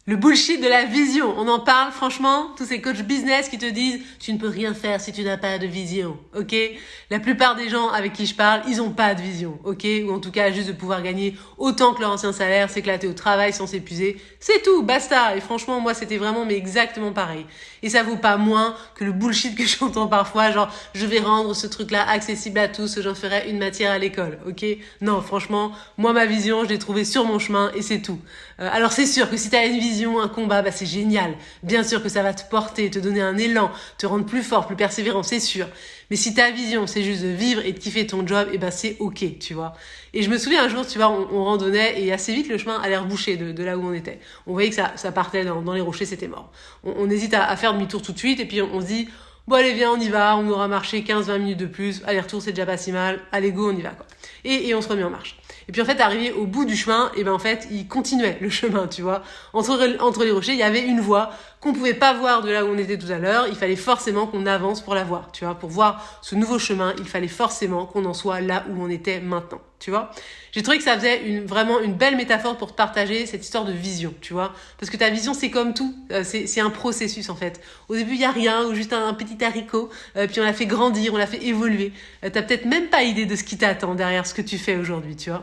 Le bullshit de la vision, on en parle franchement, tous ces coachs business qui te disent tu ne peux rien faire si tu n'as pas de vision, ok? La plupart des gens avec qui je parle, ils ont pas de vision, ok? Ou en tout cas juste de pouvoir gagner autant que leur ancien salaire, s'éclater au travail sans s'épuiser, c'est tout, basta. Et franchement moi c'était vraiment mais exactement pareil. Et ça vaut pas moins que le bullshit que j'entends parfois, genre je vais rendre ce truc-là accessible à tous, j'en ferai une matière à l'école, ok? Non, franchement, moi ma vision, je l'ai trouvée sur mon chemin et c'est tout. Alors c'est sûr que si t'as une vision, un combat, bah c'est génial. Bien sûr que ça va te porter, te donner un élan, te rendre plus fort, plus persévérant, c'est sûr. Mais si ta vision, c'est juste de vivre et de kiffer ton job, et ben c'est ok, tu vois. Et je me souviens un jour, tu vois, on randonnait et assez vite le chemin allait reboucher de là où on était. On voyait que ça partait dans les rochers, c'était mort. On hésite à faire demi-tour tout de suite et puis on se dit, bon allez viens, on y va, on aura marché 15-20 minutes de plus, aller-retour c'est déjà pas si mal, allez go, on y va quoi. Et on se remet en marche. Et puis en fait, arrivé au bout du chemin, et ben en fait, il continuait le chemin, tu vois. Entre les rochers, il y avait une voie qu'on pouvait pas voir de là où on était tout à l'heure. Il fallait forcément qu'on avance pour la voir, tu vois. Pour voir ce nouveau chemin, il fallait forcément qu'on en soit là où on était maintenant, tu vois. J'ai trouvé que ça faisait vraiment une belle métaphore pour te partager cette histoire de vision, tu vois. Parce que ta vision, c'est comme tout. C'est un processus, en fait. Au début, il y a rien, ou juste un petit haricot. Puis on l'a fait grandir, on l'a fait évoluer. T'as peut-être même pas idée de ce qui t'attend derrière ce que tu fais aujourd'hui, tu vois.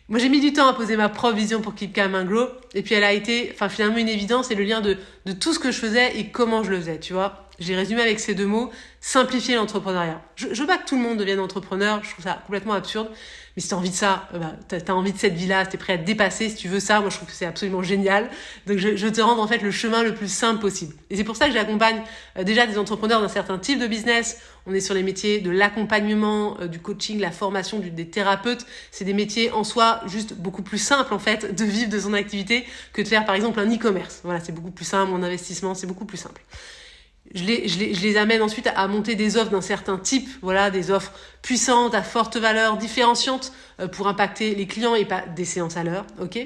Moi, j'ai mis du temps à poser ma propre vision pour Keep Calm and Grow. Et puis, elle a été, finalement, une évidence et le lien de tout ce que je faisais et comment je le faisais, tu vois. J'ai résumé avec ces deux mots, simplifier l'entrepreneuriat. Je veux pas que tout le monde devienne entrepreneur, je trouve ça complètement absurde. Mais si t'as envie de ça, t'as envie de cette vie-là, t'es prêt à te dépasser, si tu veux ça, moi je trouve que c'est absolument génial. Donc je te rends en fait le chemin le plus simple possible. Et c'est pour ça que j'accompagne déjà des entrepreneurs d'un certain type de business. On est sur les métiers de l'accompagnement, du coaching, la formation, des thérapeutes. C'est des métiers en soi juste beaucoup plus simples en fait de vivre de son activité que de faire par exemple un e-commerce. Voilà, c'est beaucoup plus simple, mon investissement, c'est beaucoup plus simple. Je les amène ensuite à monter des offres d'un certain type, voilà, des offres puissantes, à forte valeur, différenciantes pour impacter les clients et pas des séances à l'heure, ok.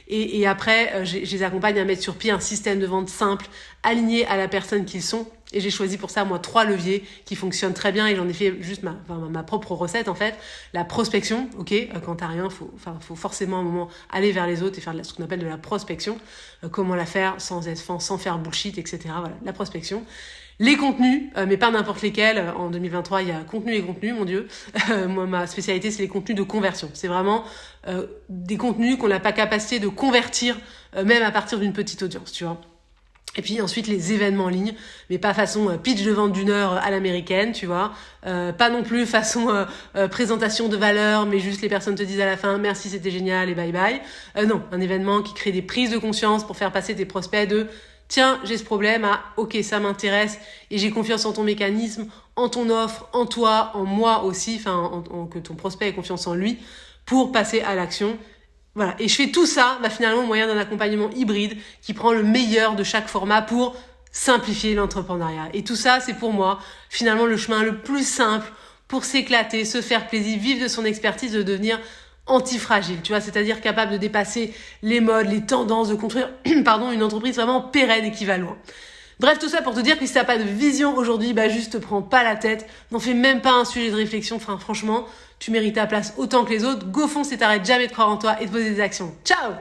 Et après, je les accompagne à mettre sur pied un système de vente simple, aligné à la personne qu'ils sont. Et j'ai choisi pour ça, moi, 3 leviers qui fonctionnent très bien et j'en ai fait juste ma propre recette, en fait. La prospection, ok. Quand t'as rien, faut forcément à un moment aller vers les autres et faire ce qu'on appelle de la prospection. Comment la faire sans faire bullshit, etc. Voilà, la prospection. Les contenus, mais pas n'importe lesquels. En 2023, il y a contenu et contenu, mon Dieu. Moi, ma spécialité, c'est les contenus de conversion. C'est vraiment des contenus qu'on n'a pas capacité de convertir, même à partir d'une petite audience, tu vois. Et puis ensuite les événements en ligne, mais pas façon pitch de vente d'1 heure à l'américaine, tu vois. Pas non plus façon présentation de valeur, mais juste les personnes te disent à la fin merci, c'était génial et bye bye. Non, un événement qui crée des prises de conscience pour faire passer tes prospects de tiens, j'ai ce problème à ok, ça m'intéresse et j'ai confiance en ton mécanisme, en ton offre, en toi, en moi aussi, que ton prospect ait confiance en lui pour passer à l'action. Voilà. Et je fais tout ça, finalement, au moyen d'un accompagnement hybride qui prend le meilleur de chaque format pour simplifier l'entrepreneuriat. Et tout ça, c'est pour moi, finalement, le chemin le plus simple pour s'éclater, se faire plaisir, vivre de son expertise, de devenir antifragile, tu vois, c'est-à-dire capable de dépasser les modes, les tendances, de construire, une entreprise vraiment pérenne et qui va loin. Bref, tout ça pour te dire que si t'as pas de vision aujourd'hui, juste te prends pas la tête, n'en fais même pas un sujet de réflexion, franchement, tu mérites ta place autant que les autres, go fonce et t'arrêtes jamais de croire en toi et de poser des actions. Ciao!